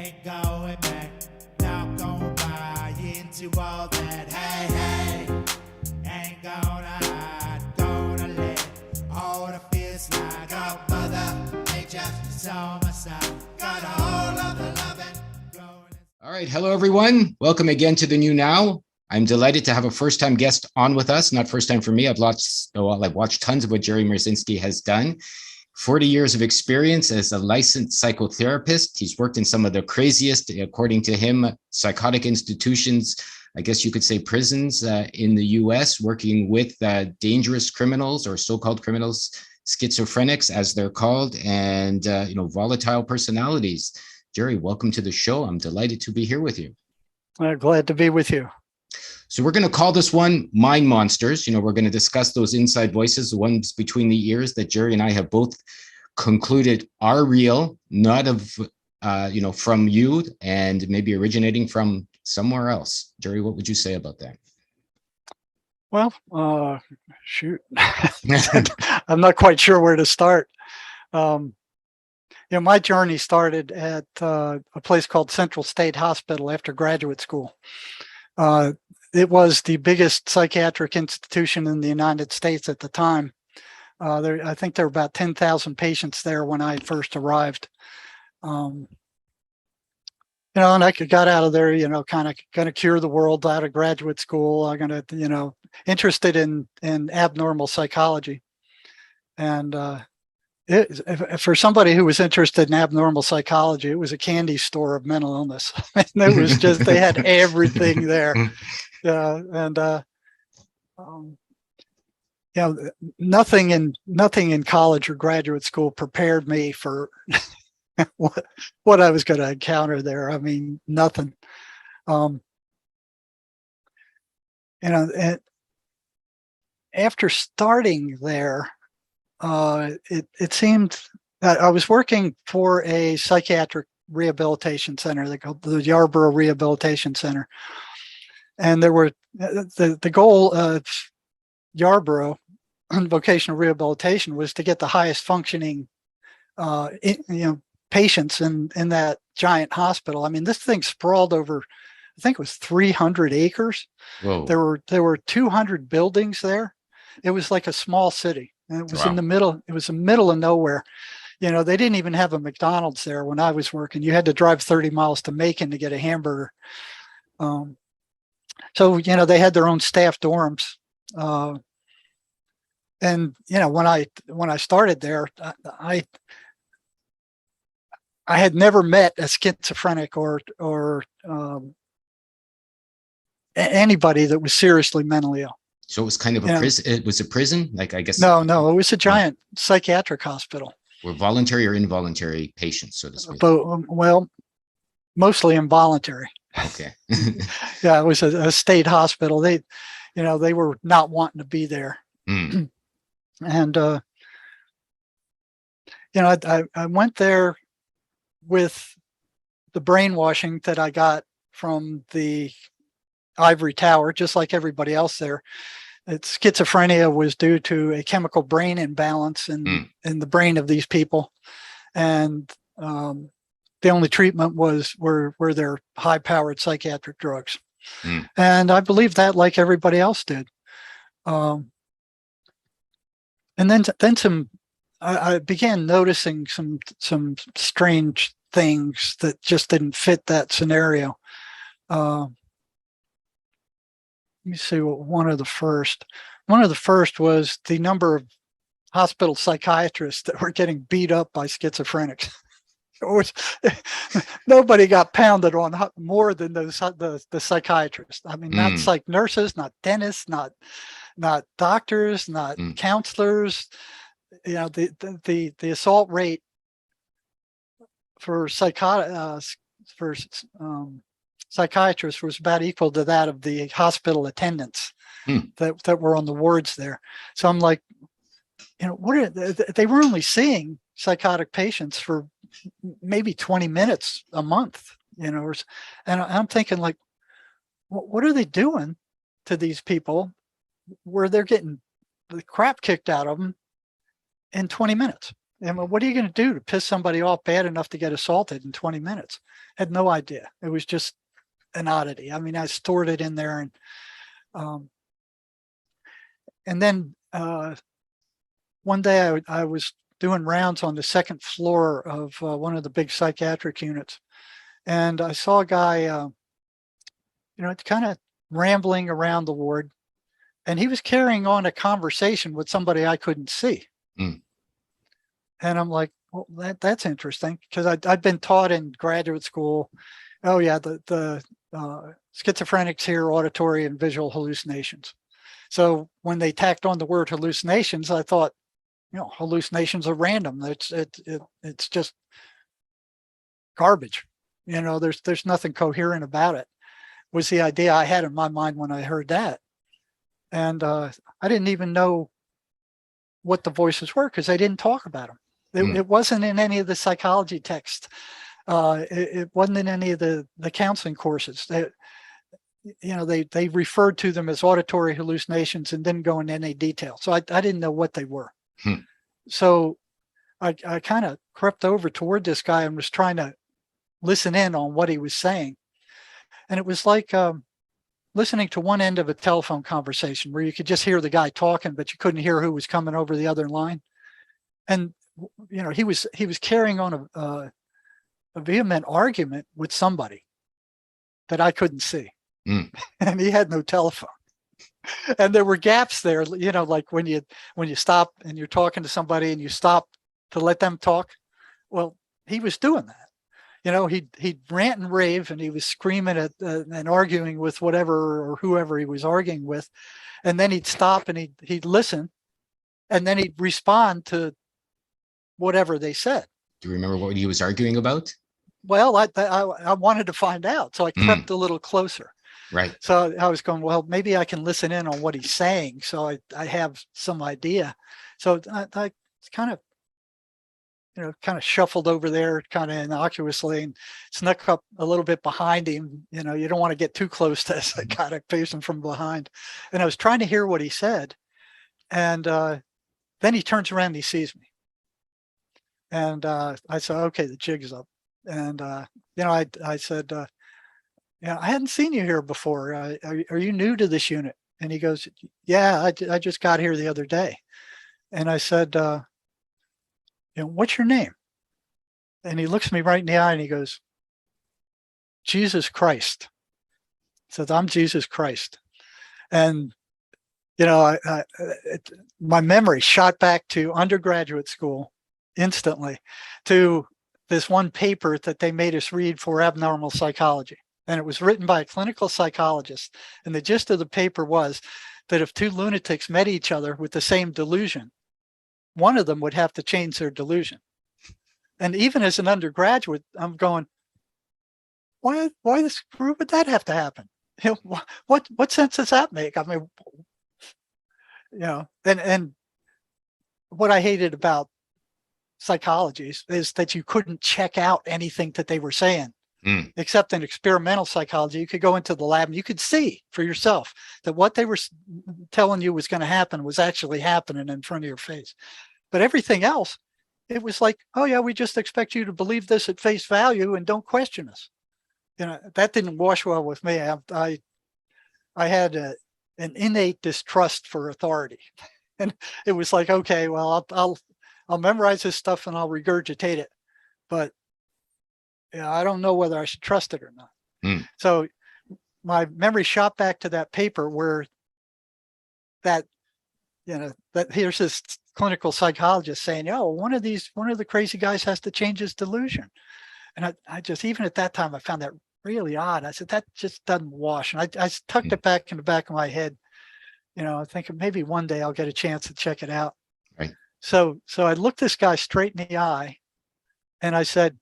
Ain't going back, not gonna buy into all that. Hey, hey, ain't gonna hide, gonna let all the fears slide. Got mother nature, it's on my side. Got a whole lot of loving. All right, hello everyone. Welcome again to the New Now. I'm delighted to have a first-time guest on with us. Not first time for me. I've watched tons of what Jerry Marcinski has done. 40 years of experience as a licensed psychotherapist. He's worked in some of the craziest, according to him, psychotic institutions, I guess you could say prisons in the US, working with dangerous criminals or so-called criminals, schizophrenics as they're called, and volatile personalities. Jerry, welcome to the show. I'm delighted to be here with you. I'm glad to be with you. So we're going to call this one Mind Monsters. We're going to discuss those inside voices, the ones between the ears that Jerry and I have both concluded are real, not from you and maybe originating from somewhere else. Jerry, what would you say about that? Well, shoot. I'm not quite sure where to start. My journey started at a place called Central State Hospital after graduate school. It was the biggest psychiatric institution in the United States at the time. I think there were about 10,000 patients there when I first arrived. And I got out of there, kind of going to cure the world out of graduate school. I'm going to, interested in abnormal psychology. And for somebody who was interested in abnormal psychology, it was a candy store of mental illness. And it was just, they had everything there. Nothing in college or graduate school prepared me for what I was going to encounter there. I mean, nothing. And after starting there, it seemed that I was working for a psychiatric rehabilitation center. They called the Yarborough Rehabilitation Center. And there were the goal of Yarborough vocational rehabilitation was to get the highest functioning, patients in that giant hospital. I mean, this thing sprawled over, I think it was 300 acres. Whoa. There were 200 buildings there. It was like a small city, and it was in the middle. It was the middle of nowhere. They didn't even have a McDonald's there when I was working. You had to drive 30 miles to Macon to get a hamburger. So, they had their own staff dorms. And, when I started there, I had never met a schizophrenic or anybody that was seriously mentally ill. So it was kind of a prison. It was a prison, like I guess. No, it was a giant psychiatric hospital. Were voluntary or involuntary patients, so to speak? But, well, mostly involuntary. Okay. Yeah, it was a state hospital. They were not wanting to be there. Mm. And, I went there with the brainwashing that I got from the ivory tower, just like everybody else there. Schizophrenia was due to a chemical brain imbalance in the brain of these people. And, the only treatment were their high-powered psychiatric drugs. And I believed that like everybody else did. And then I began noticing some strange things that just didn't fit that scenario. Let me see what one of the first was the number of hospital psychiatrists that were getting beat up by schizophrenics. Nobody got pounded on more than the psychiatrists. I mean, not psych nurses, not dentists, not doctors, not counselors. The assault rate for psychiatrists was about equal to that of the hospital attendants that were on the wards there. So I'm like, they were only seeing psychotic patients for maybe 20 minutes a month, and I'm thinking, like, what are they doing to these people where they're getting the crap kicked out of them in 20 minutes? And what are you going to do to piss somebody off bad enough to get assaulted in 20 minutes? Had no idea. It was just an oddity. I mean, I stored it in there, and then one day I was doing rounds on the second floor of one of the big psychiatric units, and I saw a guy, kind of rambling around the ward, and he was carrying on a conversation with somebody I couldn't see. Mm. And I'm like, well, that's interesting, because I'd been taught in graduate school, oh yeah, the schizophrenics hear auditory and visual hallucinations. So when they tacked on the word hallucinations, I thought, hallucinations are random. It's just garbage. There's nothing coherent about it, was the idea I had in my mind when I heard that. And I didn't even know what the voices were, because they didn't talk about them. It wasn't in any of the psychology texts. It wasn't in any of the counseling courses. They referred to them as auditory hallucinations and didn't go into any detail. So I didn't know what they were. So I kind of crept over toward this guy and was trying to listen in on what he was saying. And it was like listening to one end of a telephone conversation where you could just hear the guy talking, but you couldn't hear who was coming over the other line. And he was carrying on a vehement argument with somebody that I couldn't see. And he had no telephone. And there were gaps there, like when you stop and you're talking to somebody and you stop to let them talk. Well, he was doing that. He'd rant and rave, and he was screaming at and arguing with whatever or whoever he was arguing with. And then he'd stop and he'd listen, and then he'd respond to whatever they said. Do you remember what he was arguing about? Well, I wanted to find out, so I crept a little closer. Right. So I was going, well, maybe I can listen in on what he's saying, so I have some idea. So I kind of shuffled over there, kind of innocuously, and snuck up a little bit behind him. You don't want to get too close to this kind of face him from behind. And I was trying to hear what he said, and then he turns around and he sees me. And I said, okay, the jig is up. And I said, I hadn't seen you here before. Are you new to this unit? And he goes, yeah, I just got here the other day. And I said, what's your name? And he looks me right in the eye and he goes, Jesus Christ. He says, I'm Jesus Christ. And, my memory shot back to undergraduate school instantly, to this one paper that they made us read for abnormal psychology. And it was written by a clinical psychologist. And the gist of the paper was that if two lunatics met each other with the same delusion, one of them would have to change their delusion. And even as an undergraduate, I'm going, why would that have to happen? What sense does that make? I mean, and what I hated about psychology is that you couldn't check out anything that they were saying. Except in experimental psychology, you could go into the lab and you could see for yourself that what they were telling you was going to happen was actually happening in front of your face. But everything else, it was like, oh yeah, we just expect you to believe this at face value and don't question us. That didn't wash well with me. I had an innate distrust for authority, and it was like, okay, well, I'll memorize this stuff and I'll regurgitate it, but I don't know whether I should trust it or not. So my memory shot back to that paper where that here's this clinical psychologist saying, one of the crazy guys has to change his delusion. And I just, even at that time, I found that really odd. I said, that just doesn't wash. And I tucked it back in the back of my head, thinking maybe one day I'll get a chance to check it out. Right. So I looked this guy straight in the eye and I said,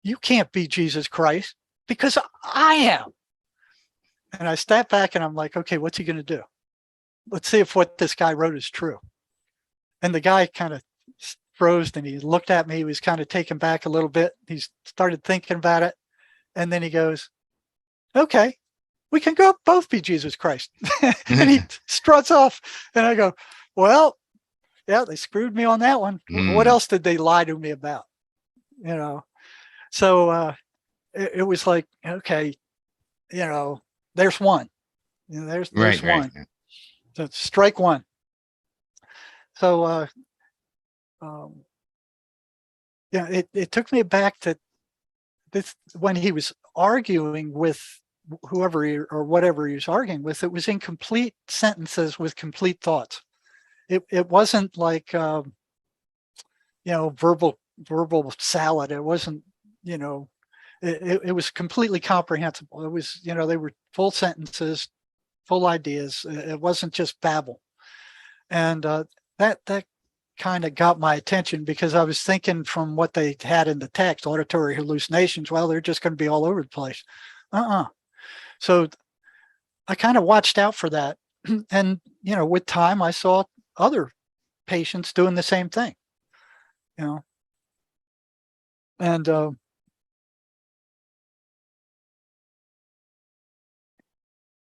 you can't be Jesus Christ, because I am. And I stepped back and I'm like, okay, what's he going to do? Let's see if what this guy wrote is true. And the guy kind of froze and he looked at me. He was kind of taken back a little bit. He started thinking about it. And then he goes, okay, we can go both be Jesus Christ. And he struts off. And I go, well, Yeah, they screwed me on that one. What else did they lie to me about? You know, so it was like, okay, there's one. There's Right, right. one. So strike one. So it took me back to this when he was arguing with whoever or whatever he was arguing with. It was in complete sentences with complete thoughts. It wasn't like verbal salad. It wasn't it was completely comprehensible. It was they were full sentences, full ideas. It wasn't just babble, and that kind of got my attention because I was thinking from what they had in the text, auditory hallucinations. Well, they're just going to be all over the place. So I kind of watched out for that, and with time, I saw other patients doing the same thing. And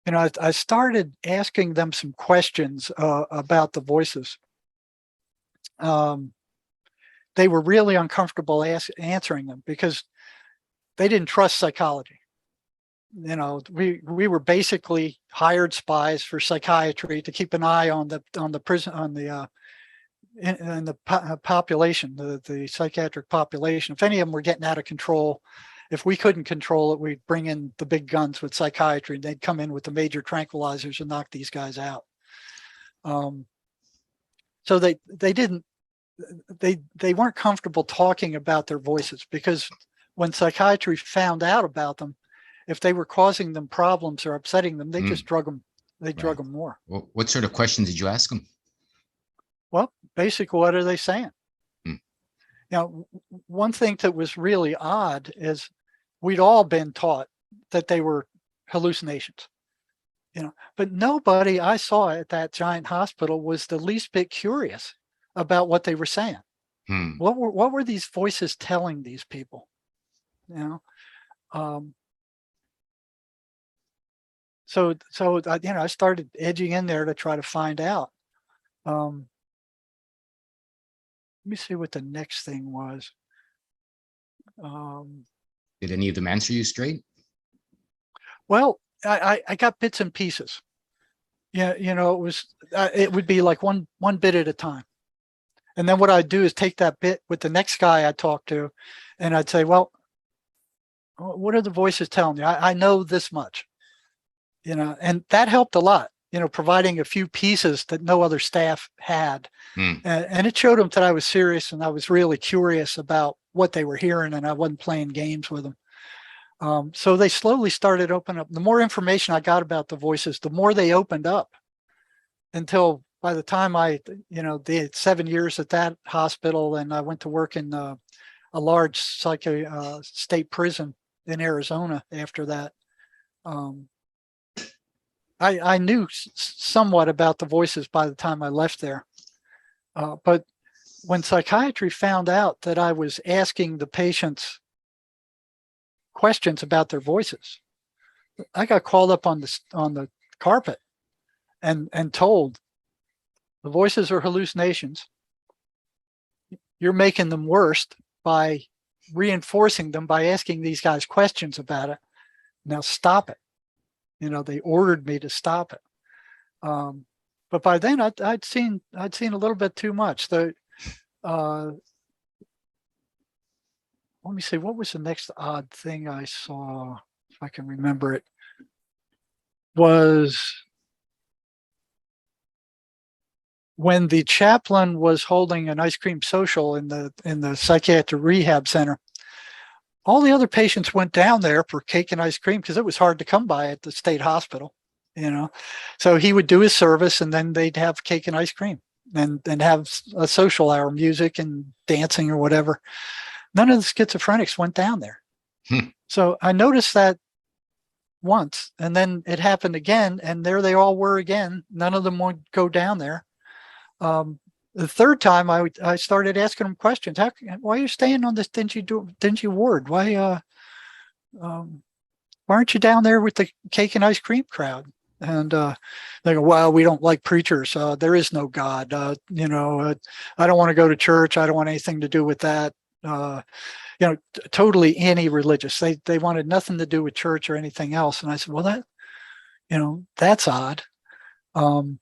I started asking them some questions about the voices. They were really uncomfortable answering them because they didn't trust psychology. We were basically hired spies for psychiatry to keep an eye on the prison, on the in the population, the psychiatric population. If any of them were getting out of control, if we couldn't control it, we'd bring in the big guns with psychiatry, and they'd come in with the major tranquilizers and knock these guys out. So they weren't comfortable talking about their voices because when psychiatry found out about them, if they were causing them problems or upsetting them, they just drug them. They drug them more. Well, what sort of questions did you ask them? Well, basically, what are they saying? One thing that was really odd is we'd all been taught that they were hallucinations, but nobody I saw at that giant hospital was the least bit curious about what they were saying. What were these voices telling these people? So I started edging in there to try to find out. Let me see what the next thing was. Did any of them answer you straight? Well, I got bits and pieces. Yeah, it would be like one bit at a time. And then what I'd do is take that bit with the next guy I talked to, and I'd say, well, what are the voices telling you? I know this much, and that helped a lot, providing a few pieces that no other staff had. And it showed them that I was serious and I was really curious about what they were hearing, and I wasn't playing games with them. So they slowly started opening up. The more information I got about the voices, the more they opened up, until by the time I did 7 years at that hospital, and I went to work in a large state prison in Arizona after that, I knew somewhat about the voices by the time I left there. But when psychiatry found out that I was asking the patients questions about their voices, I got called up on the carpet and told, the voices are hallucinations. You're making them worse by reinforcing them by asking these guys questions about it. Now stop it. They ordered me to stop it. But by then I'd seen a little bit too much. Let me see, what was the next odd thing I saw, if I can remember it, was when the chaplain was holding an ice cream social in the psychiatric rehab center. All the other patients went down there for cake and ice cream because it was hard to come by at the state hospital, So he would do his service, and then they'd have cake and ice cream and have a social hour, music and dancing or whatever. None of the schizophrenics went down there. So I noticed that once, and then it happened again, and there they all were again. None of them would go down there. The third time I started asking them questions. Why are you staying on this dingy ward? Why aren't you down there with the cake and ice cream crowd? And they go, well, we don't like preachers. There is no God. I don't want to go to church. I don't want anything to do with that. Totally anti-religious. They wanted nothing to do with church or anything else. And I said, well, that's odd. And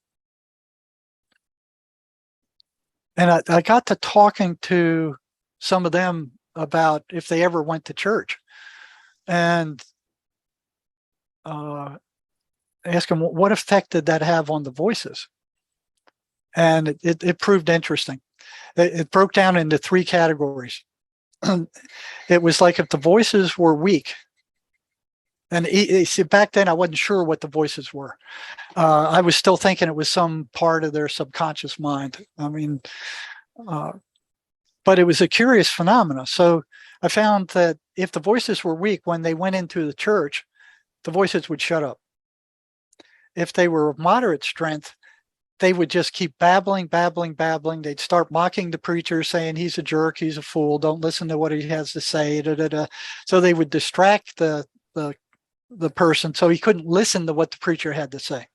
I got to talking to some of them about if they ever went to church, and ask them, what effect did that have on the voices? And it proved interesting. It broke down into 3 categories. It was like if the voices were weak, and see, back then I wasn't sure what the voices were. I was still thinking it was some part of their subconscious mind. I mean, but it was a curious phenomena. So I found that if the voices were weak, when they went into the church, the voices would shut up. If they were of moderate strength, they would just keep babbling. They'd start mocking the preacher, saying he's a jerk, he's a fool, don't listen to what he has to say. So they would distract the person so he couldn't listen to what the preacher had to say.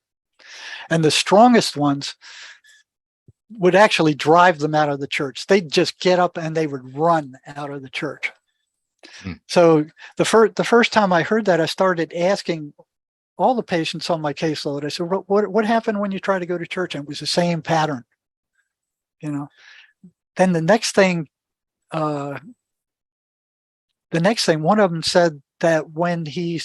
And the strongest ones would actually drive them out of the church. They'd just get up and they would run out of the church. So the first time I heard that, I started asking all the patients on my caseload. I said, what happened when you try to go to church? And it was the same pattern. Then the next thing, one of them said that when he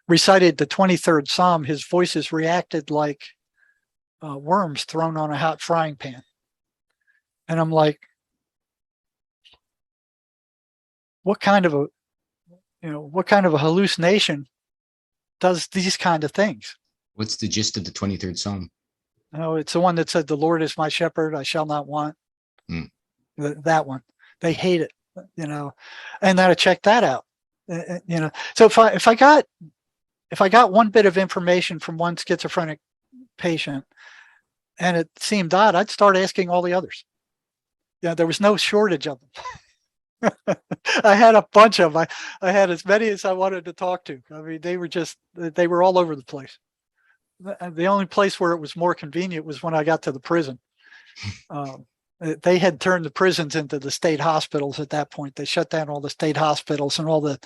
recited the 23rd Psalm, his voices reacted like worms thrown on a hot frying pan. And I'm like, what kind of a hallucination does these kind of things? What's the gist of the 23rd Psalm? It's the one that said, the Lord is my shepherd, I shall not want. That one. They hate it, and then I checked that out. So if I got one bit of information from one schizophrenic patient and it seemed odd, I'd start asking all the others. There was no shortage of them. I had a bunch of them. I had as many as I wanted to talk to. I mean, they were all over the place. The only place where it was more convenient was when I got to the prison. They had turned the prisons into the state hospitals at that point. They shut down all the state hospitals, and all the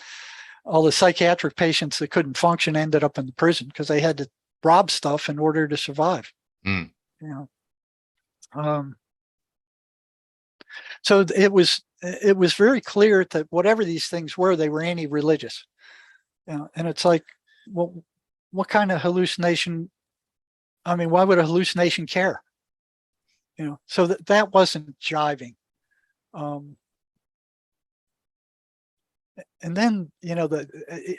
psychiatric patients that couldn't function ended up in the prison because they had to rob stuff in order to survive. So it was very clear that whatever these things were, they were anti-religious. And it's like, well, what kind of hallucination? I mean, why would a hallucination care? So that wasn't jiving. And then,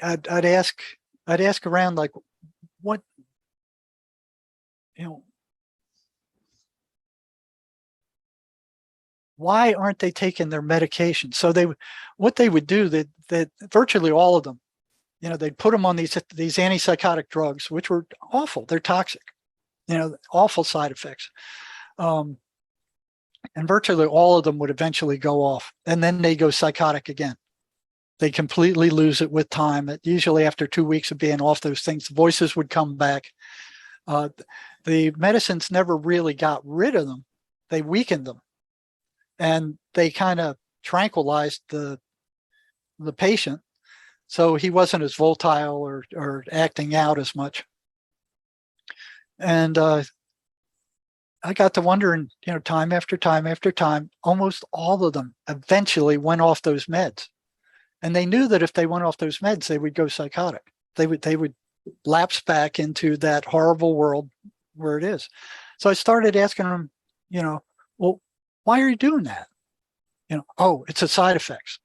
I'd ask around, like, what, why aren't they taking their medication? So what they would do, that virtually all of them, they'd put them on these antipsychotic drugs, which were awful. They're toxic, awful side effects. And virtually all of them would eventually go off, and then they go psychotic again. They completely lose it with time. Usually after 2 weeks of being off those things, the voices would come back. The medicines never really got rid of them. They weakened them. And they kind of tranquilized the patient, so he wasn't as volatile or acting out as much. And I got to wondering, time after time after time, almost all of them eventually went off those meds. And they knew that if they went off those meds, they would go psychotic. They would lapse back into that horrible world where it is. So I started asking them, well, why are you doing that? Oh, it's the side effects.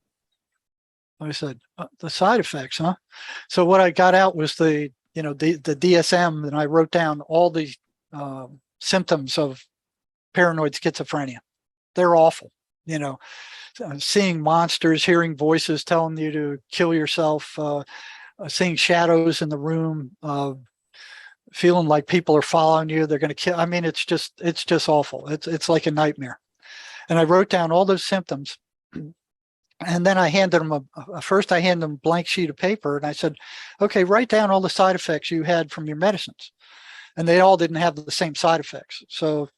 I said, the side effects, huh? So what I got out was the DSM, and I wrote down all the symptoms of paranoid schizophrenia. They're awful. Seeing monsters, hearing voices telling you to kill yourself, seeing shadows in the room, feeling like people are following you, they're going to kill. I mean, it's just awful. It's like a nightmare. And I wrote down all those symptoms. And then I handed them first I handed them a blank sheet of paper, and I said, okay, write down all the side effects you had from your medicines. And they all didn't have the same side effects. So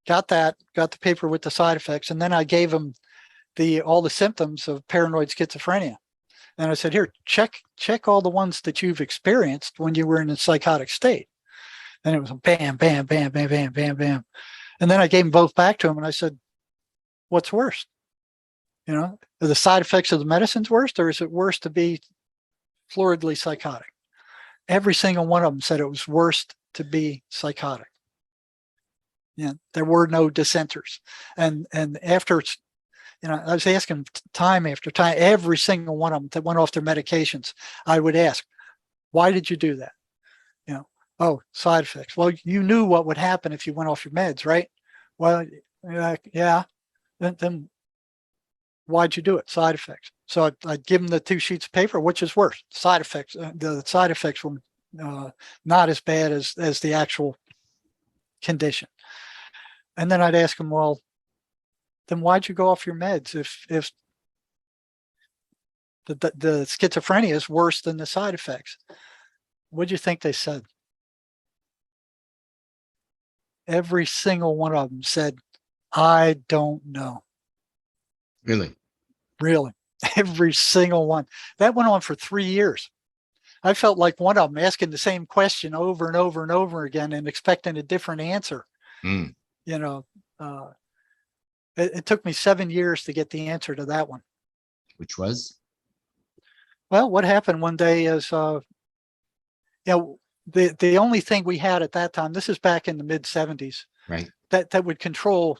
got the paper with the side effects. And then I gave them all the symptoms of paranoid schizophrenia. And I said, here, check all the ones that you've experienced when you were in a psychotic state. And it was bam, bam, bam, bam, bam, bam, bam. And then I gave them both back to him, and I said, what's worse? You know, are the side effects of the medicines worse, or is it worse to be floridly psychotic? Every single one of them said it was worse to be psychotic. Yeah, there were no dissenters. And after, you know, I was asking time after time, every single one of them that went off their medications, I would ask, why did you do that? You know, oh, side effects. Well, you knew what would happen if you went off your meds, right? Well, yeah. Then why'd you do it? Side effects. So I'd give them the 2 sheets of paper. Which is worse? Side effects. The side effects were not as bad as the actual condition. And then I'd ask them, well, then why'd you go off your meds if the schizophrenia is worse than the side effects? What do you think they said? Every single one of them said, I don't know. Really? Really. Every single one. That went on for 3 years. I felt like one of them asking the same question over and over and over again and expecting a different answer. Mm. You know, it took me 7 years to get the answer to that one. Which was? Well, what happened one day is, you know, the only thing we had at that time, this is back in the mid 70s, Right. that would control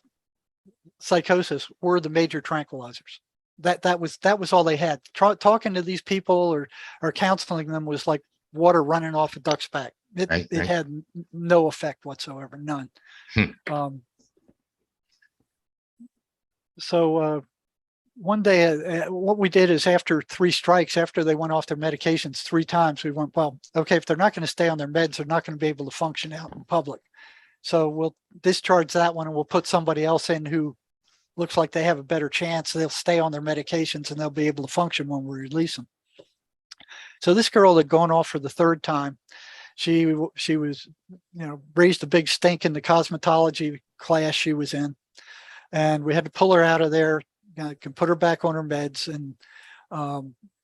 psychosis were the major tranquilizers. That was all they had. Talking to these people or counseling them was like water running off a duck's back. It had no effect whatsoever, none. So one day, what we did is after 3 strikes, after they went off their medications 3 times, we went, well, okay, if they're not going to stay on their meds, they're not going to be able to function out in public. So we'll discharge that one and we'll put somebody else in who looks like they have a better chance. They'll stay on their medications and they'll be able to function when we release them. So this girl had gone off for the 3rd time. She was, you know, raised a big stink in the cosmetology class she was in. And we had to pull her out of there, can put her back on her meds, and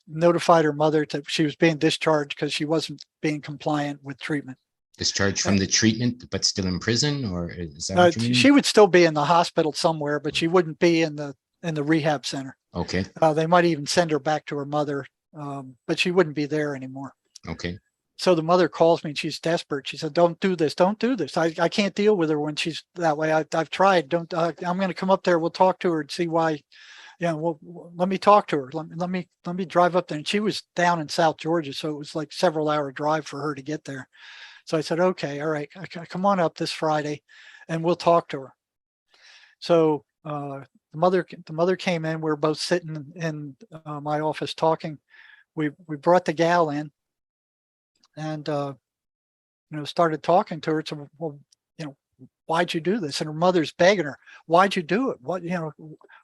notified her mother that she was being discharged because she wasn't being compliant with treatment. Discharged from the treatment, but still in prison, or is that what you mean? She would still be in the hospital somewhere, but she wouldn't be in the rehab center. Okay. They might even send her back to her mother, but she wouldn't be there anymore. Okay. So the mother calls me and she's desperate. She said, don't do this. Don't do this. I can't deal with her when she's that way. I've tried. I'm going to come up there. We'll talk to her and see why. Yeah. Well, let me talk to her. Let me drive up there. And she was down in South Georgia. So it was like several hour drive for her to get there. So I said, okay, all right, come on up this Friday and we'll talk to her. So the mother came in. We were both sitting in my office talking. We brought the gal in and, you know, started talking to her. So, well, you know, why'd you do this? And her mother's begging her, why'd you do it? What, you know,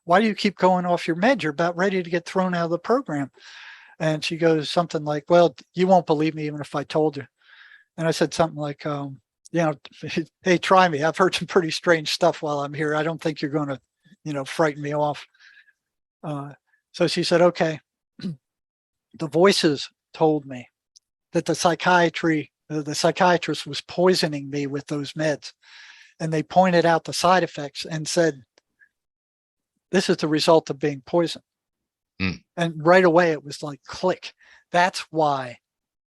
why do you keep going off your meds? You're about ready to get thrown out of the program. And she goes something like, well, you won't believe me even if I told you. And I said something like, you know, hey, try me. I've heard some pretty strange stuff while I'm here. I don't think you're going to, you know, frighten me off. So she said, okay. The voices told me that the psychiatrist was poisoning me with those meds. And they pointed out the side effects and said, this is the result of being poisoned. Mm. And right away, it was like, click. That's why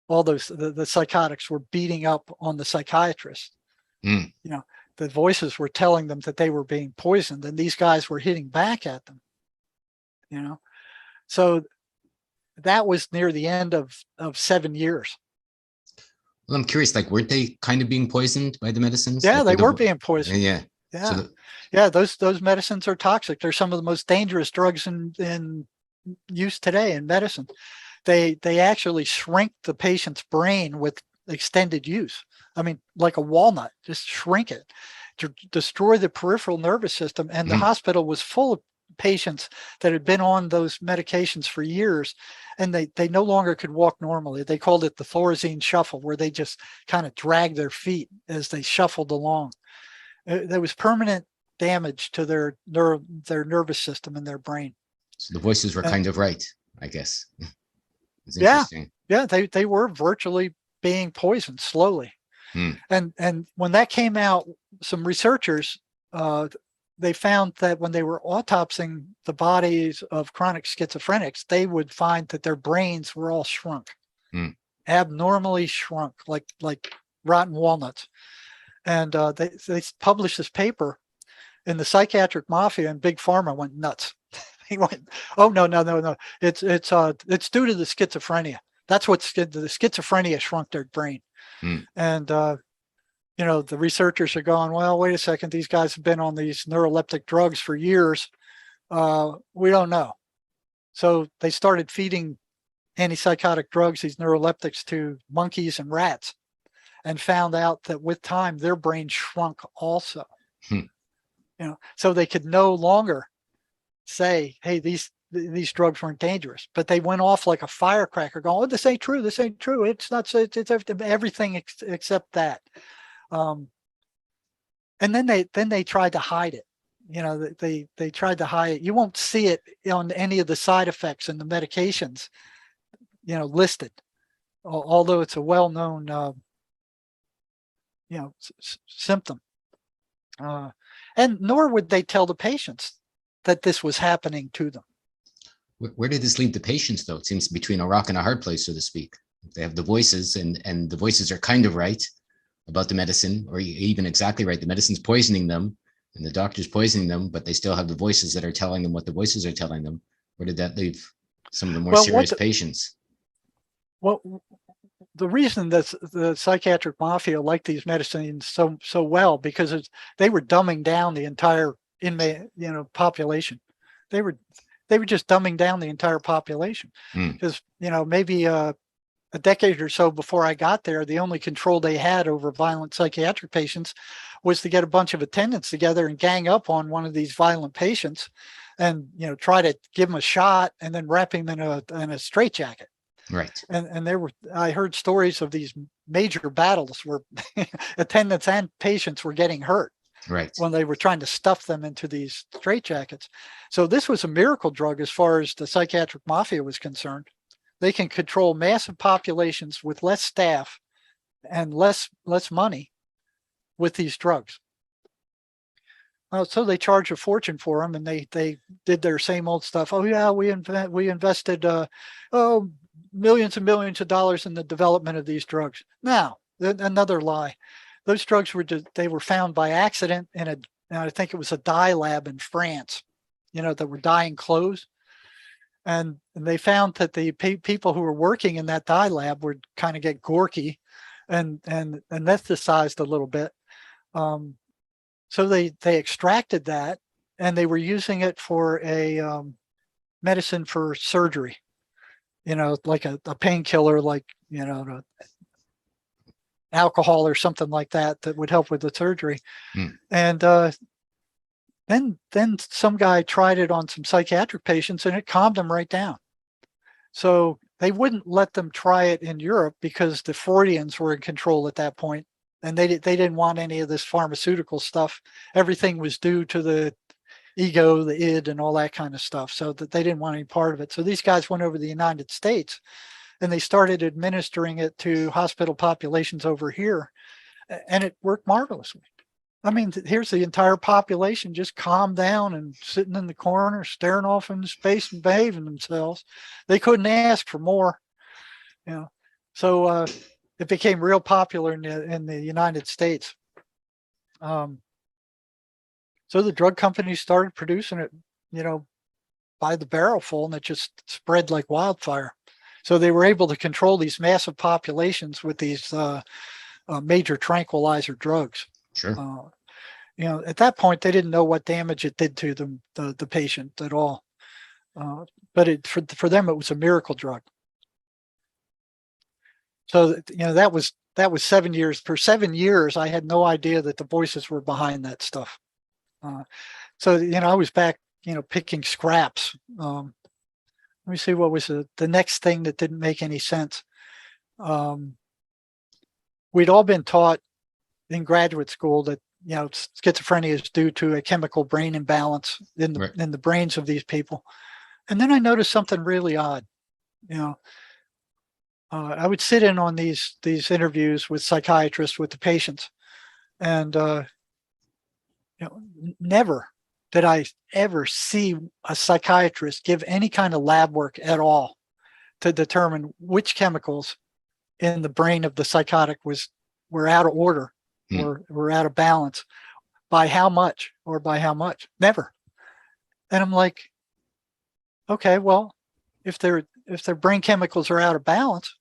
all those the psychotics were beating up on the psychiatrist. You know, the voices were telling them that they were being poisoned, and these guys were hitting back at them. You know, so that was near the end of 7 years. Well, I'm curious, like, weren't they kind of being poisoned by the medicines? Yeah, like, they were being poisoned. Yeah. Yeah. So yeah. Those medicines are toxic. They're some of the most dangerous drugs in use today in medicine. They actually shrink the patient's brain with extended use. I mean, like a walnut, just shrink it to destroy the peripheral nervous system. And the hospital was full patients that had been on those medications for years, and they no longer could walk normally. They called it the Thorazine shuffle, where they just kind of dragged their feet as they shuffled along. There was permanent damage to their nervous system and their brain. So the voices were kind of right, I guess. It's Yeah, interesting. yeah, they were virtually being poisoned slowly. Hmm. And when that came out, some researchers they found that when they were autopsying the bodies of chronic schizophrenics, they would find that their brains were all shrunk, abnormally shrunk, like rotten walnuts. And they published this paper, and the psychiatric mafia and big pharma went nuts. He went, oh no, it's due to the schizophrenia. That's what the schizophrenia shrunk their brain. And the researchers are going, well, wait a second, these guys have been on these neuroleptic drugs for years. We don't know. So they started feeding antipsychotic drugs, these neuroleptics, to monkeys and rats, and found out that with time their brain shrunk also. So they could no longer say, hey, these drugs weren't dangerous, but they went off like a firecracker going, oh, this ain't true, it's not, it's everything except that. And then they tried to hide it. They tried to hide it. You won't see it on any of the side effects and the medications listed, although it's a well-known symptom. And nor would they tell the patients that this was happening to them. Where did this leave the patients, though? It seems between a rock and a hard place, so to speak. They have the voices, and the voices are kind of right about the medicine, or even exactly right. The medicine's poisoning them, and the doctor's poisoning them, but they still have the voices that are telling them what the voices are telling them. Where did that leave some of the more serious patients? Well, the reason that the psychiatric mafia liked these medicines so well, because they were dumbing down the entire inmate population. They were just dumbing down the entire population, because maybe a decade or so before I got there, the only control they had over violent psychiatric patients was to get a bunch of attendants together and gang up on one of these violent patients, and try to give him a shot and then wrap him in a straitjacket. Right. And I heard stories of these major battles where attendants and patients were getting hurt. Right. When they were trying to stuff them into these straitjackets. So this was a miracle drug as far as the psychiatric mafia was concerned. They can control massive populations with less staff and less money with these drugs. So they charge a fortune for them, and they did their same old stuff. Oh yeah, we invested millions and millions of dollars in the development of these drugs. Now, another lie. Those drugs were found by accident in I think it was a dye lab in France, that were dyeing clothes. And they found that the people who were working in that dye lab would kind of get gorky and anesthetized a little bit. So they extracted that, and they were using it for a medicine for surgery, like a painkiller, like, alcohol or something like that would help with the surgery. And then some guy tried it on some psychiatric patients, and it calmed them right down. So they wouldn't let them try it in Europe because the Freudians were in control at that point, and they didn't want any of this pharmaceutical stuff. Everything was due to the ego, the id, and all that kind of stuff, so that they didn't want any part of it. So these guys went over to the United States, and they started administering it to hospital populations over here, and it worked marvelously. I mean, here's the entire population just calmed down and sitting in the corner, staring off into space and behaving themselves. They couldn't ask for more, So it became real popular in the United States. So the drug companies started producing it, by the barrelful, and it just spread like wildfire. So they were able to control these massive populations with these major tranquilizer drugs. Sure. At that point, they didn't know what damage it did to them, the patient at all. But for them, it was a miracle drug. So that was 7 years. For 7 years, I had no idea that the voices were behind that stuff. So I was back, picking scraps. Let me see, what was the next thing that didn't make any sense. We'd all been taught in graduate school that schizophrenia is due to a chemical brain imbalance in the brains of these people. And then I noticed something really odd. I would sit in on these interviews with psychiatrists, with the patients, and never did I ever see a psychiatrist give any kind of lab work at all to determine which chemicals in the brain of the psychotic were out of order or were out of balance, by how much or by how much. Never. And I'm like, okay, well, if their brain chemicals are out of balance,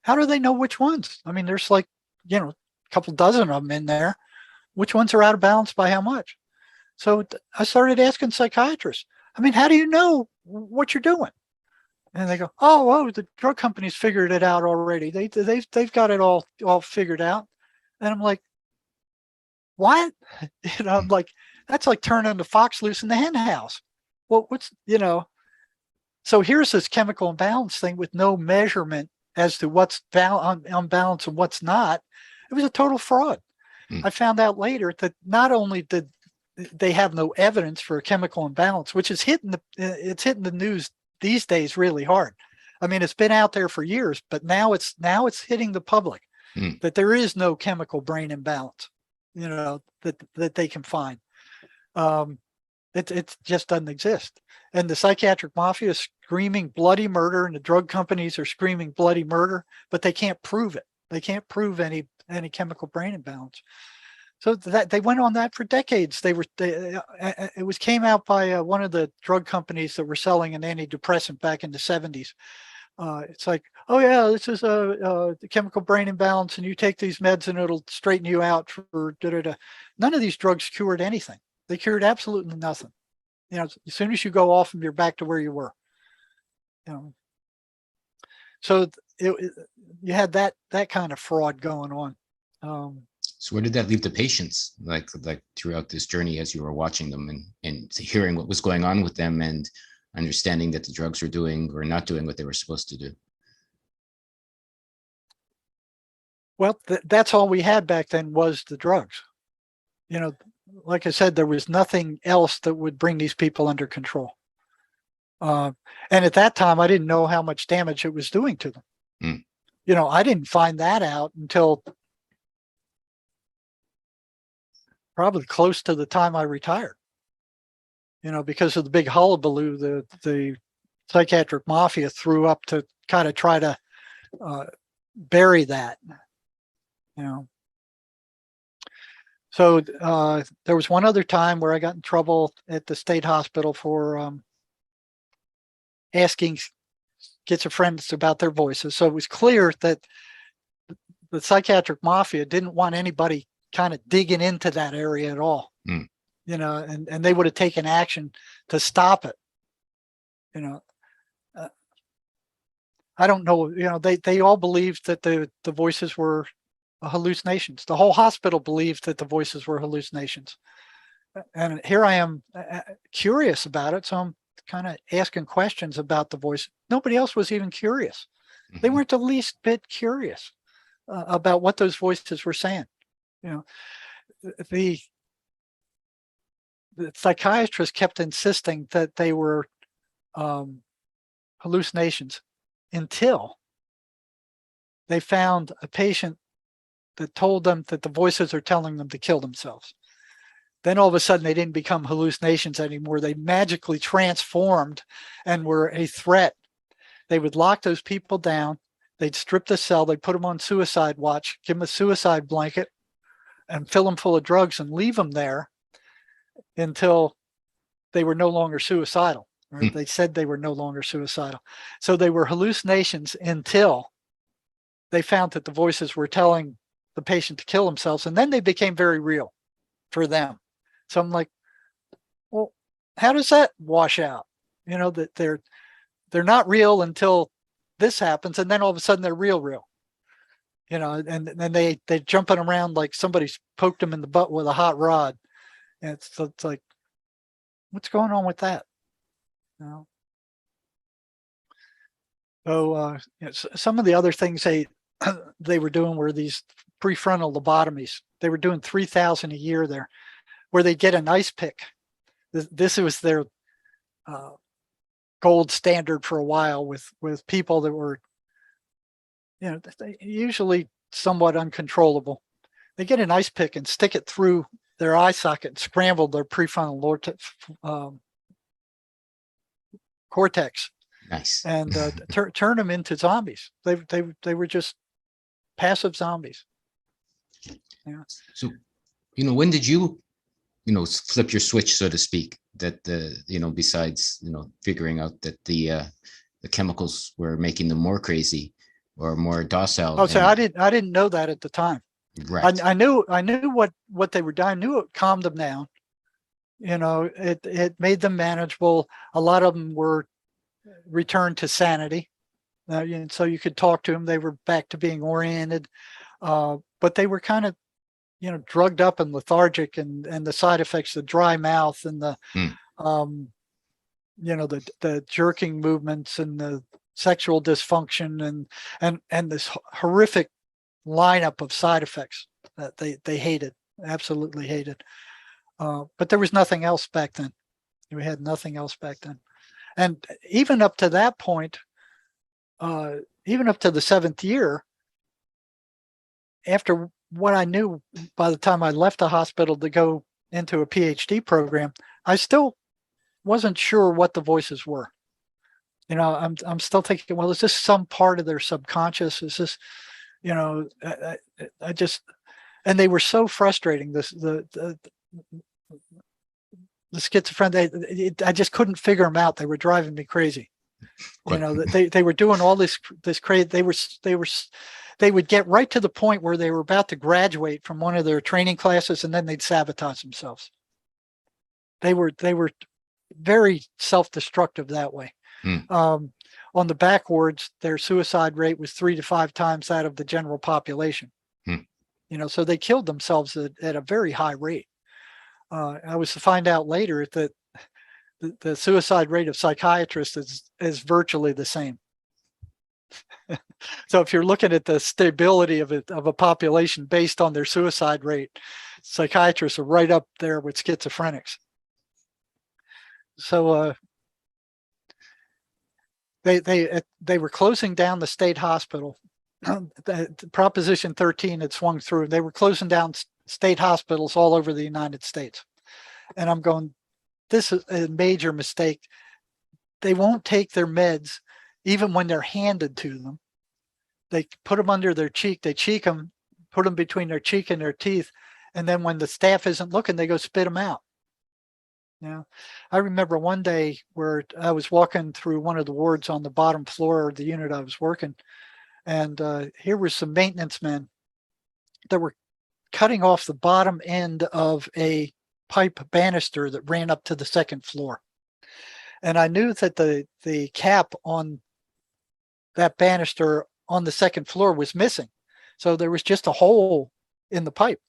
how do they know which ones? I mean, there's like, a couple dozen of them in there. Which ones are out of balance by how much? So I started asking psychiatrists, I mean, how do you know what you're doing? And they go, oh, the drug companies figured it out already. They've got it all figured out. And I'm like, what? I'm like, that's like turning the fox loose in the hen house. Well, so here's this chemical imbalance thing with no measurement as to what's on balance and what's not. It was a total fraud. I found out later that not only did they have no evidence for a chemical imbalance, which is hitting the news these days really hard. I mean, it's been out there for years, but now it's hitting the public that there is no chemical brain imbalance, that they can find. It just doesn't exist. And the psychiatric mafia is screaming bloody murder, and the drug companies are screaming bloody murder, but they can't prove it. They can't prove any chemical brain imbalance. So that they went on that for decades. It came out by one of the drug companies that were selling an antidepressant back in the 70s. It's like, oh yeah, this is a chemical brain imbalance, and you take these meds and it'll straighten you out for da-da-da. None of these drugs cured anything. They cured absolutely nothing. As soon as you go off them, you're back to where you were. So you had that kind of fraud going on. So where did that leave the patients, like throughout this journey, as you were watching them and hearing what was going on with them and understanding that the drugs were doing or not doing what they were supposed to do? Well, that's all we had back then was the drugs. Like I said, there was nothing else that would bring these people under control. And at that time, I didn't know how much damage it was doing to them. I didn't find that out until probably close to the time I retired. Because of the big hullabaloo the psychiatric mafia threw up to kind of try to bury that. So there was one other time where I got in trouble at the state hospital for asking schizophrenics about their voices. So it was clear that the psychiatric mafia didn't want anybody kind of digging into that area at all. And they would have taken action to stop it. I don't know, they all believed that the voices were hallucinations. The whole hospital believed that the voices were hallucinations. And here I am curious about it. So I'm kind of asking questions about the voice. Nobody else was even curious. They weren't the least bit curious about what those voices were saying. The psychiatrist kept insisting that they were hallucinations until they found a patient that told them that the voices are telling them to kill themselves. Then all of a sudden they didn't become hallucinations anymore. They magically transformed and were a threat. They would lock those people down. They'd strip the cell. They'd put them on suicide watch, give them a suicide blanket, and fill them full of drugs and leave them there until they were no longer suicidal. Or they said they were no longer suicidal. So they were hallucinations until they found that the voices were telling the patient to kill themselves, and then they became very real for them. So I'm like, well, how does that wash out? That they're not real until this happens, and then all of a sudden they're real. And they're jumping around like somebody's poked them in the butt with a hot rod. And it's like, what's going on with that? You know? So some of the other things they were doing were these prefrontal lobotomies. They were doing 3,000 a year there, where they get an ice pick. This was their gold standard for a while with people that were, usually somewhat uncontrollable. They get an ice pick and stick it through their eye socket and scramble their prefrontal cortex. Nice. And turn them into zombies. They were just passive zombies. Yeah. So, when did you, flip your switch, so to speak, that besides, figuring out that the chemicals were making them more crazy or more docile? Oh, so I didn't know that at the time. Right. I knew what they were doing. I knew it calmed them down. It made them manageable. A lot of them were returned to sanity. So you could talk to them. They were back to being oriented, but they were kind of, drugged up and lethargic, and the side effects, the dry mouth and the, the jerking movements and the sexual dysfunction and this horrific lineup of side effects that they hated, absolutely hated. But there was nothing else back then. We had nothing else back then. And even up to that point, even up to the 7th year, after what I knew by the time I left the hospital to go into a PhD program, I still wasn't sure what the voices were. I'm still thinking, well, is this some part of their subconscious? Is this, I just, and they were so frustrating. The schizophrenic, I just couldn't figure them out. They were driving me crazy. They were doing all this crazy. They would get right to the point where they were about to graduate from one of their training classes, and then they'd sabotage themselves. They were very self-destructive that way. On the backwards, their suicide rate was 3 to 5 times that of the general population. So they killed themselves at a very high rate. I was to find out later that the suicide rate of psychiatrists is virtually the same. So if you're looking at the stability of a population based on their suicide rate, psychiatrists are right up there with schizophrenics. So they were closing down the state hospital. Proposition 13 had swung through. They were closing down state hospitals all over the United States. And I'm going, this is a major mistake. They won't take their meds even when they're handed to them. They put them under their cheek, they cheek them, put them between their cheek and their teeth. And then when the staff isn't looking, they go spit them out. I remember one day where I was walking through one of the wards on the bottom floor of the unit I was working. And here were some maintenance men that were cutting off the bottom end of a pipe banister that ran up to the 2nd floor. And I knew that the cap on that banister on the 2nd floor was missing. So there was just a hole in the pipe.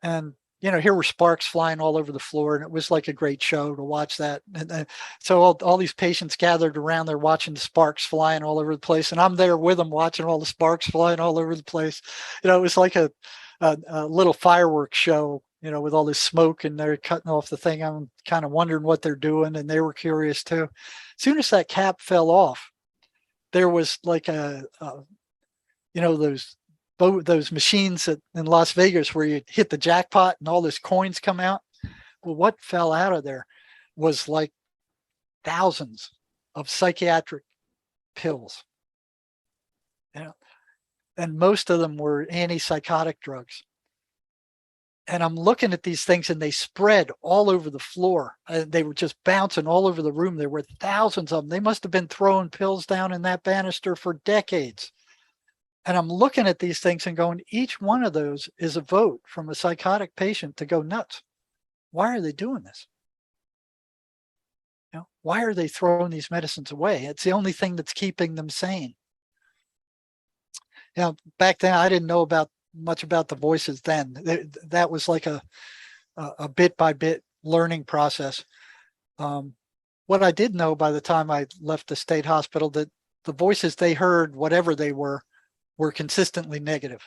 And, here were sparks flying all over the floor, and it was like a great show to watch that. And so all these patients gathered around there watching the sparks flying all over the place. And I'm there with them watching all the sparks flying all over the place. It was like a little fireworks show, with all this smoke, and they're cutting off the thing. I'm kind of wondering what they're doing, and they were curious too. As soon as that cap fell off, there was like those machines in Las Vegas where you hit the jackpot and all those coins come out. Well, what fell out of there was like thousands of psychiatric pills. And most of them were antipsychotic drugs. And I'm looking at these things, and they spread all over the floor. They were just bouncing all over the room. There were thousands of them. They must have been throwing pills down in that banister for decades. And I'm looking at these things and going, each one of those is a vote from a psychotic patient to go nuts. Why are they doing this? Why are they throwing these medicines away? It's the only thing that's keeping them sane. Back then, I didn't know much about the voices then. That was like a bit by bit learning process. What I did know by the time I left the state hospital, that the voices they heard, whatever they were consistently negative.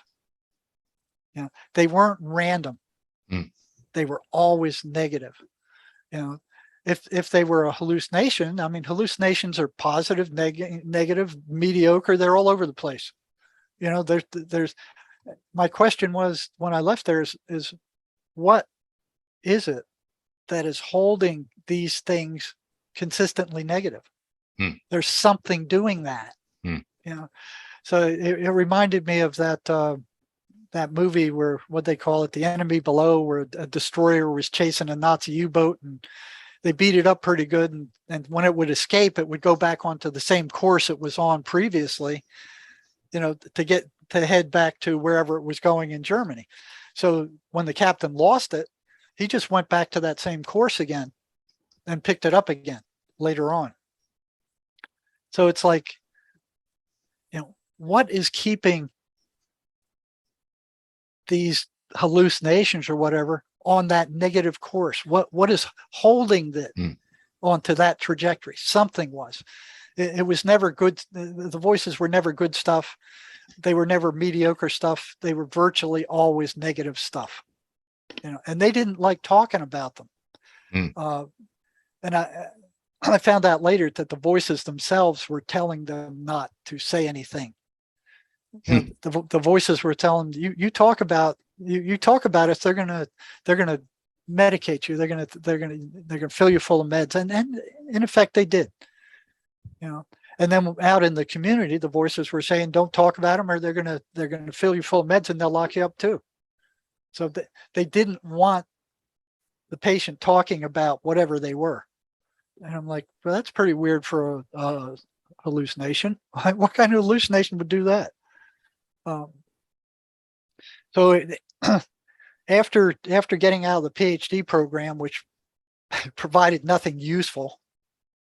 You know, they weren't random. They were always negative. You know, if they were a hallucination, I mean, hallucinations are positive, negative, mediocre. They're all over the place. You know, there's. My question was when I left there is what is it that is holding these things consistently negative? There's something doing that. You know, so it reminded me of that movie where, what they call it, The Enemy Below, where a destroyer was chasing a Nazi U-boat and they beat it up pretty good. And when it would escape, it would go back onto the same course it was on previously, you know, to head back to wherever it was going in Germany. So when the captain lost it, he just went back to that same course again and picked it up again later on. So it's like, you know, what is keeping these hallucinations or whatever on that negative course? What is holding it onto that trajectory? Something was. It was never good. The voices were never good stuff. They were never mediocre stuff. They were virtually always negative stuff. You know, and they didn't like talking about them. And I found out later that the voices themselves were telling them not to say anything. You know, the voices were telling them, you talk about us, they're gonna medicate you. They're gonna fill you full of meds, and in effect they did. You know, and then out in the community, the voices were saying, don't talk about them, or they're gonna fill you full of meds and they'll lock you up too. So they didn't want the patient talking about whatever they were. And I'm like, well, that's pretty weird for a hallucination. What kind of hallucination would do that? So after getting out of the PhD program, which provided nothing useful,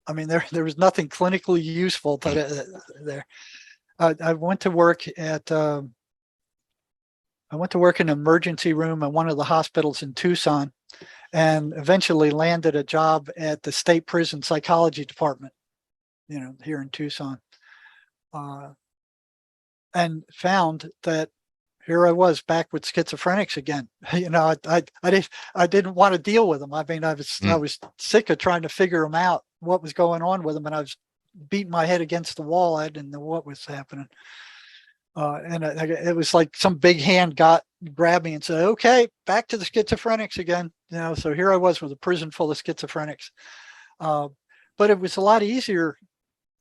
I mean, there was nothing clinically useful there. I went to work at I went to work in an emergency room at one of the hospitals in Tucson, and eventually landed a job at the state prison psychology department, you know, here in Tucson, and found that here I was back with schizophrenics again. You know, I didn't want to deal with them. I mean, I was sick of trying to figure them out, what was going on with them, and I was beating my head against the wall. I didn't know what was happening. And it was like some big hand grabbed me and said, okay, back to the schizophrenics again. You know, so here I was with a prison full of schizophrenics. But it was a lot easier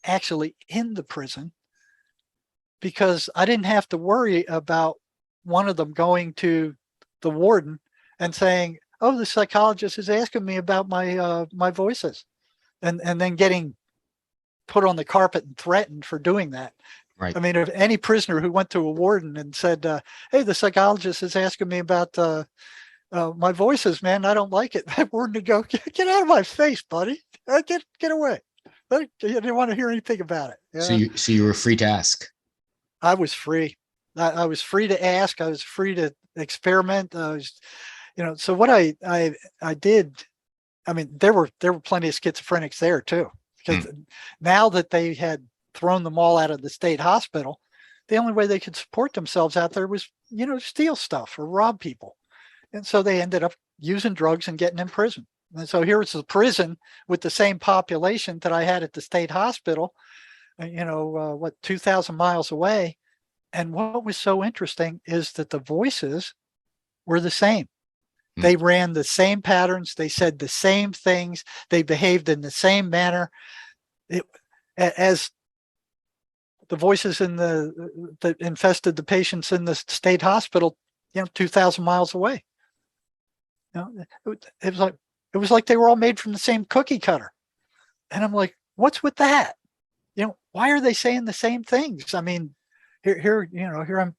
actually in the prison, because I didn't have to worry about one of them going to the warden and saying, oh, the psychologist is asking me about my voices, and then getting put on the carpet and threatened for doing that. Right. I mean, if any prisoner who went to a warden and said, hey, the psychologist is asking me about my voices, man, I don't like it. That warden would go, get out of my face, buddy. Get away. I didn't want to hear anything about it. Yeah. So you were free to ask. I was free. I was free to ask. I was free to experiment. I was, you know, so what I did, I mean, there were plenty of schizophrenics there too, because now that they had thrown them all out of the state hospital, the only way they could support themselves out there was, you know, steal stuff or rob people. And so they ended up using drugs and getting in prison. And so here was the prison with the same population that I had at the state hospital, you know, 2,000 miles away. And what was so interesting is that the voices were the same. They ran the same patterns. They said the same things. They behaved in the same manner. As the voices that infested the patients in the state hospital, you know, 2,000 miles away. You know, it was like they were all made from the same cookie cutter. And I'm like, what's with that? You know, why are they saying the same things? I mean, here I'm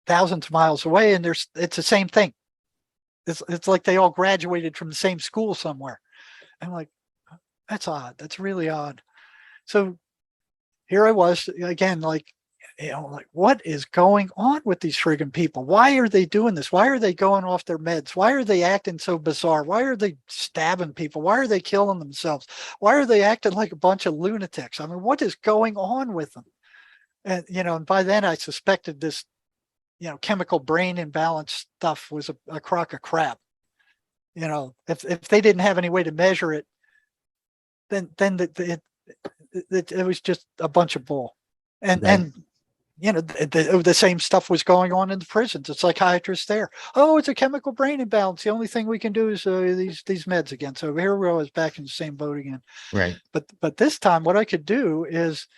thousands of miles away, and it's the same thing. It's like they all graduated from the same school somewhere. I'm like, that's odd. That's really odd. So here I was again, like, like, what is going on with these friggin' people? Why are they doing this? Why are they going off their meds? Why are they acting so bizarre? Why are they stabbing people? Why are they killing themselves? Why are they acting like a bunch of lunatics? I mean, what is going on with them? And, and by then I suspected this, chemical brain imbalance stuff was a crock of crap. If they didn't have any way to measure it, then it was just a bunch of bull. And the same stuff was going on in the prisons. The psychiatrists there, oh, it's a chemical brain imbalance. The only thing we can do is these meds again. So here we was back in the same boat again. Right. But this time, what I could do is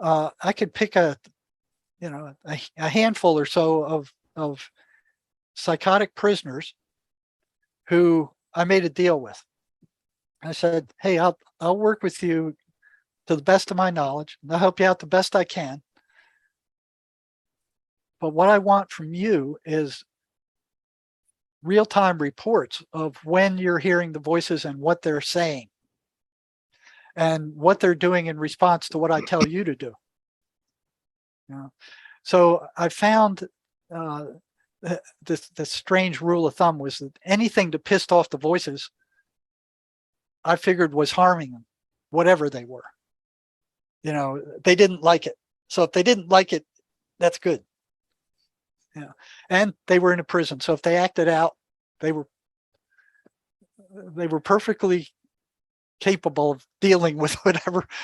I could pick a handful or so of psychotic prisoners who I made a deal with. I said, hey, I'll work with you to the best of my knowledge. I'll help you out the best I can. But what I want from you is real-time reports of when you're hearing the voices and what they're saying and what they're doing in response to what I tell you to do. So I found this strange rule of thumb was that anything that pissed off the voices, I figured was harming them, whatever they were. They didn't like it. So if they didn't like it, that's good. And they were in a prison. So if they acted out, they were perfectly capable of dealing with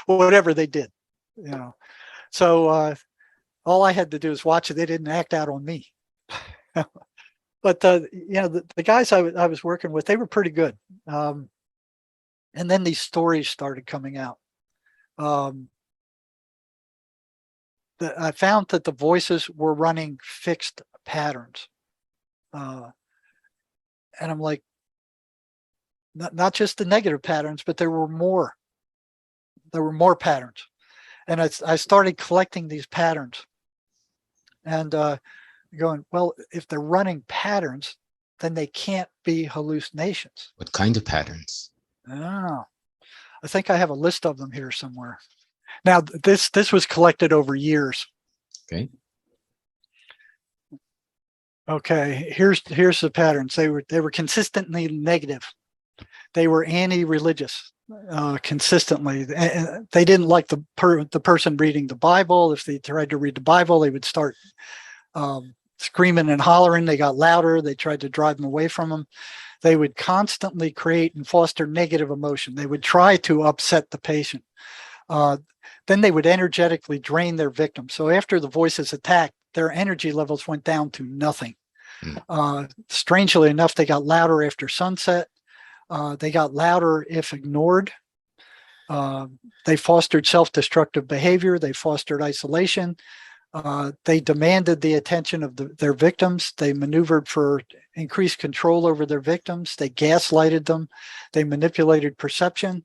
whatever they did. So all I had to do is watch it. They didn't act out on me. But the guys I was working with, they were pretty good. And then these stories started coming out. I found that the voices were running fixed patterns. And I'm like, not just the negative patterns, but there were more patterns. And I started collecting these patterns and going, well, if they're running patterns, then they can't be hallucinations. What kind of patterns? Oh, I think I have a list of them here somewhere. Now, this was collected over years. Okay. Okay, here's the patterns. They were consistently negative. They were anti-religious, consistently. And they didn't like the person reading the Bible. If they tried to read the Bible, they would start screaming and hollering. They got louder. They tried to drive them away from them. They would constantly create and foster negative emotion. They would try to upset the patient. Then they would energetically drain their victim. So after the voices attacked, their energy levels went down to nothing. Strangely enough, they got louder after sunset. They got louder if ignored. They fostered self-destructive behavior. They fostered isolation. They demanded the attention of their victims. They maneuvered for increased control over their victims. They gaslighted them. They manipulated perception.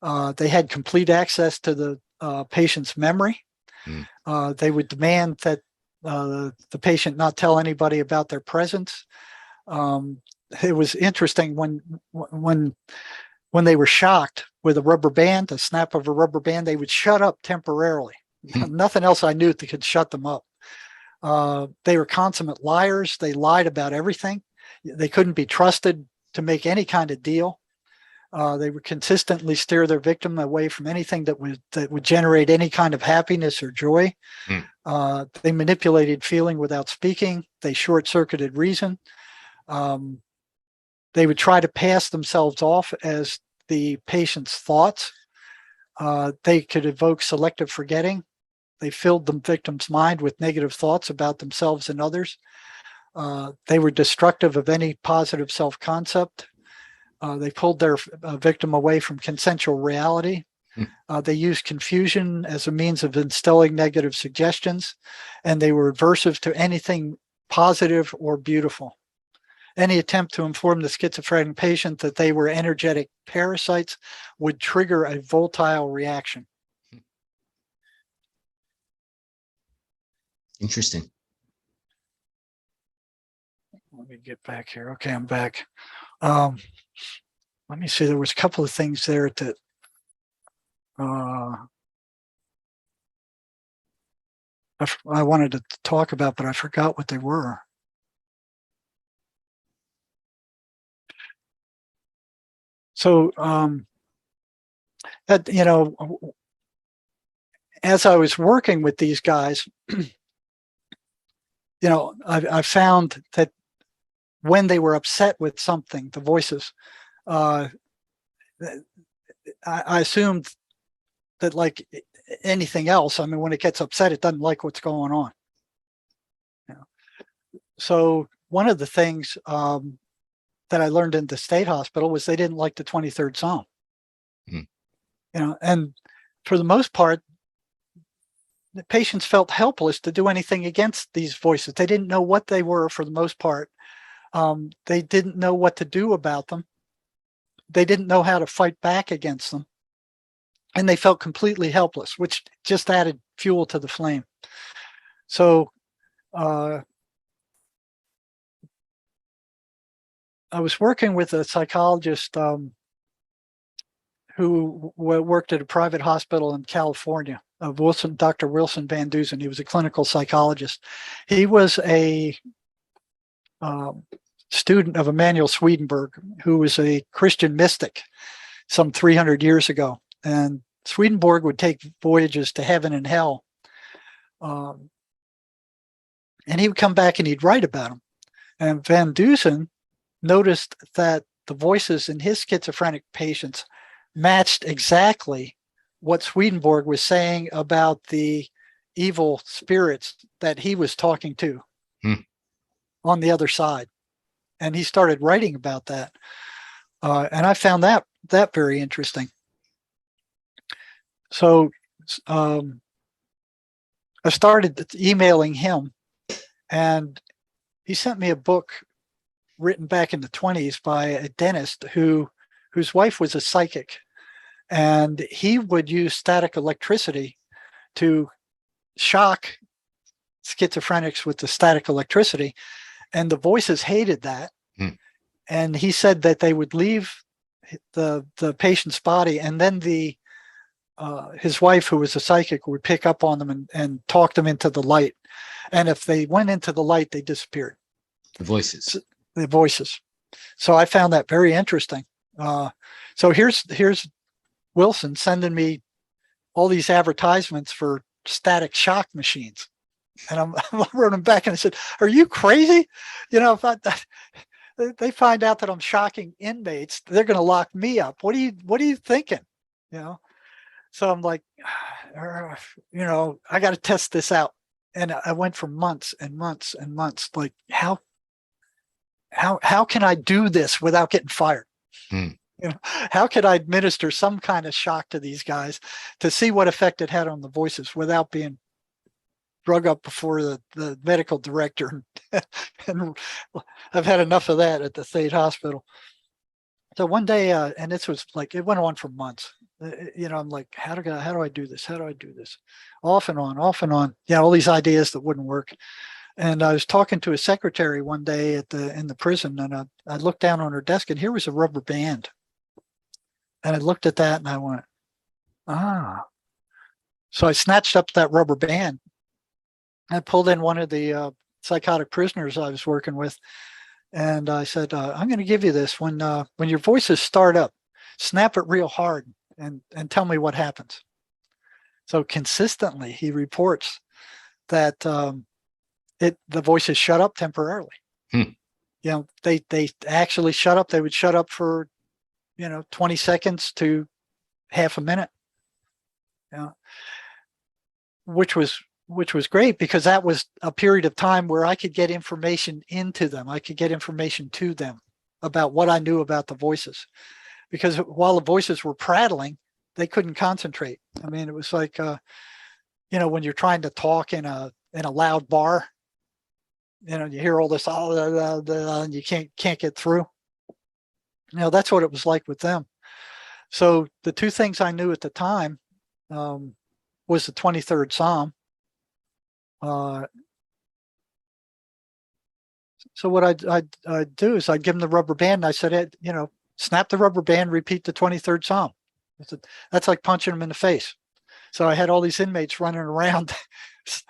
They had complete access to the patient's memory. They would demand that the patient not tell anybody about their presence. It was interesting when they were shocked with a rubber band, a snap of a rubber band, they would shut up temporarily. Nothing else I knew that could shut them up. They were consummate liars. They lied about everything. They couldn't be trusted to make any kind of deal. They would consistently steer their victim away from anything that would generate any kind of happiness or joy. They manipulated feeling without speaking. They short-circuited reason. They would try to pass themselves off as the patient's thoughts. They could evoke selective forgetting. They filled the victim's mind with negative thoughts about themselves and others. They were destructive of any positive self-concept. They pulled their victim away from consensual reality. They used confusion as a means of instilling negative suggestions, and they were aversive to anything positive or beautiful. Any attempt to inform the schizophrenic patient that they were energetic parasites would trigger a volatile reaction. Interesting. Let me get back here. Okay, I'm back. Let me see. There was a couple of things there that I wanted to talk about, but I forgot what they were. So, you know, as I was working with these guys, you know, I found that when they were upset with something, the voices, I assumed that, like anything else, I mean, when it gets upset, it doesn't like what's going on. You know? So one of the things that I learned in the state hospital was they didn't like the 23rd Psalm. You know, and for the most part, the patients felt helpless to do anything against these voices. They didn't know what they were for the most part. They didn't know what to do about them. They didn't know how to fight back against them. And they felt completely helpless, which just added fuel to the flame. So I was working with a psychologist who worked at a private hospital in California, Dr. Wilson Van Dusen. He was a clinical psychologist. He was a student of Emanuel Swedenborg, who was a Christian mystic some 300 years ago. And Swedenborg would take voyages to heaven and hell. And he would come back and he'd write about them. And Van Dusen noticed that the voices in his schizophrenic patients matched exactly what Swedenborg was saying about the evil spirits that he was talking to on the other side. And he started writing about that. And I found that very interesting. So I started emailing him, and he sent me a book written back in the 1920s by a dentist whose wife was a psychic, and he would use static electricity to shock schizophrenics with the static electricity, and the voices hated that. And he said that they would leave the patient's body, and then his wife, who was a psychic, would pick up on them and talk them into the light. And if they went into the light, they disappeared. The voices. The voices. So I found that very interesting. So here's Wilson sending me all these advertisements for static shock machines. And I wrote him back and I said, "Are you crazy? You know, if they find out that I'm shocking inmates, they're going to lock me up. What are you thinking? You know?" So I'm like, you know, I got to test this out. And I went for months and months and months, like, how can I do this without getting fired? You know, how could I administer some kind of shock to these guys to see what effect it had on the voices without being drug up before the medical director? And I've had enough of that at the state hospital. So one day, and this was like, it went on for months. You know, I'm like, how do I do this? How do I do this? Off and on. Yeah, all these ideas that wouldn't work. And I was talking to a secretary one day in the prison, and I looked down on her desk, and here was a rubber band. And I looked at that, and I went, ah. So I snatched up that rubber band. I pulled in one of the psychotic prisoners I was working with, and I said, "I'm going to give you this. When your voices start up, snap it real hard and tell me what happens." So consistently, he reports that the voices shut up temporarily. You know, they actually shut up. They would shut up for, 20 seconds to half a minute. You know, which was great, because that was a period of time where I could get information into them. I could get information to them about what I knew about the voices, because while the voices were prattling, they couldn't concentrate. I mean, it was like, when you're trying to talk in a loud bar, you hear all this, and you can't get through. That's what it was like with them. So the two things I knew at the time was the 23rd Psalm. So what I'd do is I'd give them the rubber band, and I said, snap the rubber band, repeat the 23rd Psalm. That's like punching them in the face. So I had all these inmates running around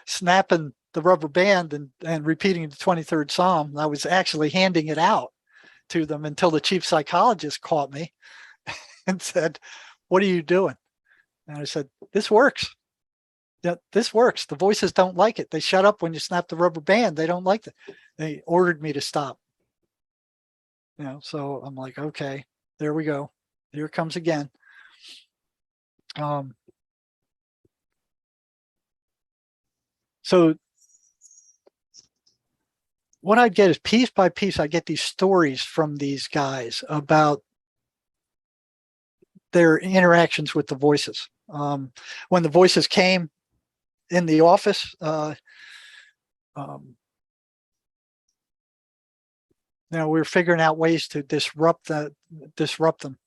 snapping the rubber band and repeating the 23rd Psalm. I was actually handing it out to them until the chief psychologist caught me and said, "What are you doing?" And I said, "This works. Yeah, this works. The voices don't like it. They shut up when you snap the rubber band. They don't like it." They ordered me to stop. So I'm like, okay, there we go. Here it comes again. So what I get is piece by piece, I get these stories from these guys about their interactions with the voices. When the voices came in the office, we were figuring out ways to disrupt them.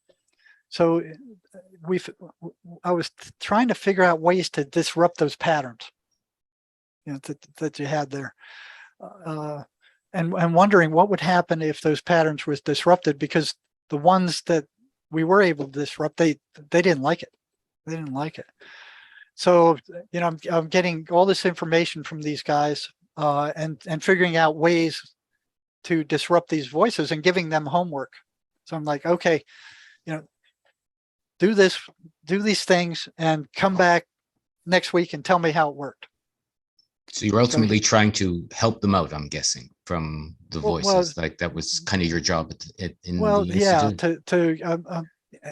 So I was trying to figure out ways to disrupt those patterns, that you had there, and wondering what would happen if those patterns was disrupted, because the ones that we were able to disrupt, they didn't like it. They didn't like it. So, I'm getting all this information from these guys, and figuring out ways to disrupt these voices and giving them homework. So I'm like, okay, do these things and come back next week and tell me how it worked. So you're ultimately trying to help them out, I'm guessing, from the voices. Like that was kind of your job in the institute.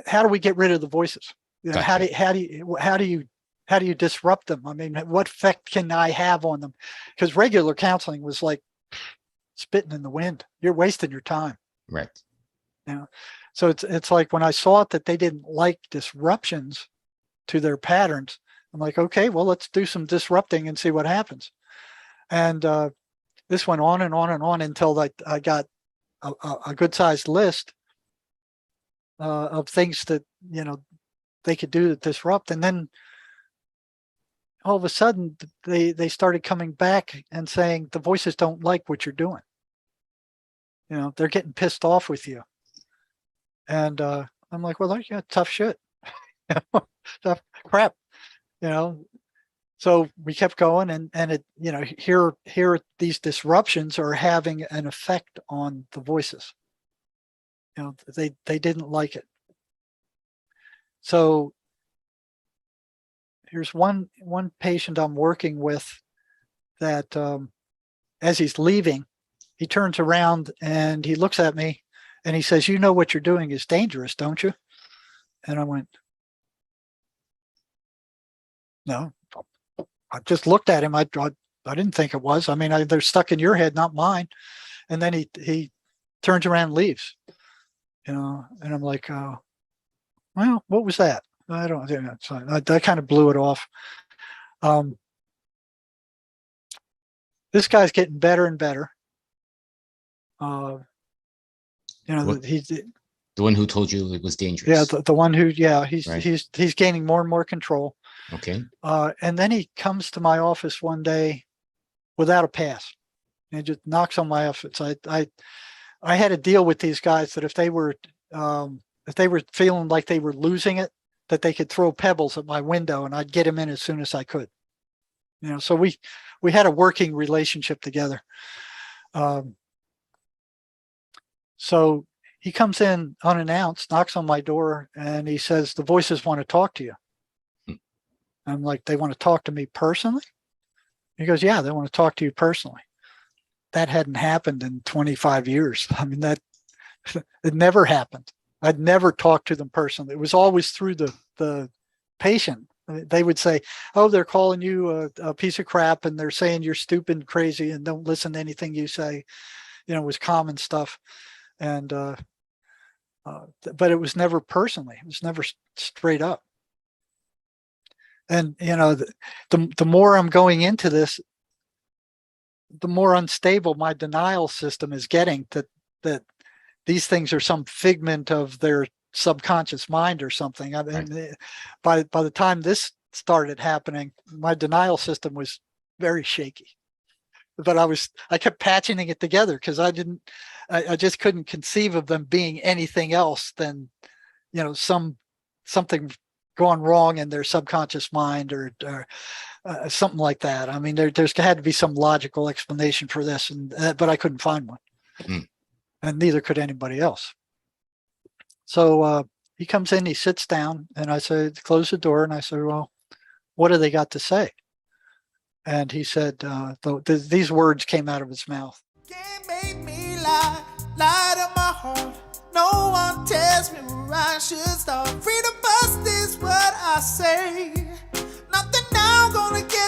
How do we get rid of the voices? Gotcha. How do you disrupt them? I mean, what effect can I have on them? Because regular counseling was like spitting in the wind. You're wasting your time. Right. So it's like when I saw that they didn't like disruptions to their patterns, I'm like, okay, well, let's do some disrupting and see what happens. And this went on and on and on until I got a good sized list of things that they could do to disrupt. And then all of a sudden they started coming back and saying the voices don't like what you're doing. They're getting pissed off with you. And I'm like, well, yeah, tough shit. Tough crap. So we kept going, and it, here these disruptions are having an effect on the voices. They didn't like it. So here's one patient I'm working with that as he's leaving, he turns around and he looks at me and he says, "You know what you're doing is dangerous, don't you?" And I went, "No." I just looked at him. I didn't think it was. I mean, they're stuck in your head, not mine. And then he turns around and leaves. And I'm like, well, what was that? I don't know. So I kind of blew it off. This guy's getting better and better. He's the one who told you it was dangerous. Yeah, the one who, he's Right. he's gaining more and more control. Okay. And then he comes to my office one day without a pass. And just knocks on my office. I had a deal with these guys that if they were feeling like they were losing it, that they could throw pebbles at my window and I'd get them in as soon as I could. So we had a working relationship together. So he comes in unannounced, knocks on my door, and he says, "The voices want to talk to you." I'm like, "They want to talk to me personally?" He goes, "Yeah, they want to talk to you personally." That hadn't happened in 25 years. I mean, that it never happened. I'd never talked to them personally. It was always through the patient. They would say, "Oh, they're calling you a piece of crap and they're saying you're stupid and crazy and don't listen to anything you say." It was common stuff. And but it was never personally. It was never straight up. And the more I'm going into this, the more unstable my denial system is getting, that these things are some figment of their subconscious mind or something. I mean, by the time this started happening, my denial system was very shaky. But I kept patching it together because I just couldn't conceive of them being anything else than, something gone wrong in their subconscious mind or something like that. I mean, there's had to be some logical explanation for this, but I couldn't find one, and neither could anybody else. So he comes in, he sits down, and I said, close the door, and I said, well, what do they got to say? And he said, these words came out of his mouth. Can't make me lie to my heart. No one tells me where I should start. Free to bust is what I say. Nothing now gonna get